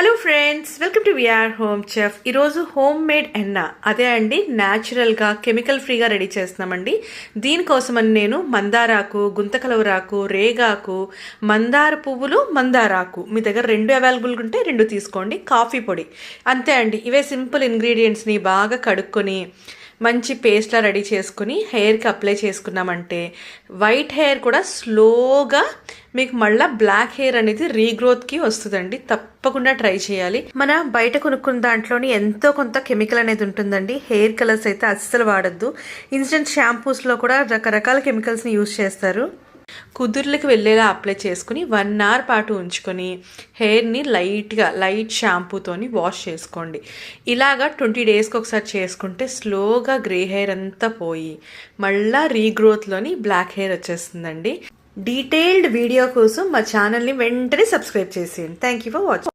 Hello friends, welcome to VR home chef. ఈరోజు home made ఎన్న అదే అండి, న్యాచురల్గా కెమికల్ ఫ్రీగా రెడీ చేస్తున్నామండి. దీనికోసమని నేను మందారాకు, గుంతకలవరాకు, రేగాకు, మందార పువ్వులు, మందారాకు మీ దగ్గర 2 అవైలబుల్గా ఉంటే 2 తీసుకోండి. కాఫీ పొడి అంతే అండి. ఇవే సింపుల్ ఇంగ్రీడియంట్స్ని బాగా కడుక్కొని మంచి పేస్ట్లా రెడీ చేసుకుని హెయిర్కి అప్లై చేసుకున్నామంటే వైట్ హెయిర్ కూడా స్లోగా మీకు మళ్ళీ బ్లాక్ హెయిర్ అనేది రీగ్రోత్కి వస్తుందండి. తప్పకుండా ట్రై చేయాలి. మన బయట కొనుక్కున్న దాంట్లోని ఎంతో కొంత కెమికల్ అనేది ఉంటుందండి. హెయిర్ కలర్స్ అయితే అస్సలు వాడద్దు. ఇన్స్టెంట్ షాంపూస్లో కూడా రకరకాల కెమికల్స్ని యూజ్ చేస్తారు. కుదుర్లకు వెళ్ళేలా అప్లై చేసుకుని 1 అవర్ పాటు ఉంచుకొని హెయిర్ని లైట్ షాంపూతోని వాష్ చేసుకోండి. ఇలాగా 20 డేస్కి ఒకసారి చేసుకుంటే స్లోగా గ్రే హెయిర్ అంతా పోయి మళ్ళీ రీగ్రోత్లోని బ్లాక్ హెయిర్ వచ్చేస్తుందండి. డీటెయిల్డ్ వీడియో కోసం మా ఛానల్ని వెంటనే సబ్స్క్రైబ్ చేసేయండి. Thank you for watching.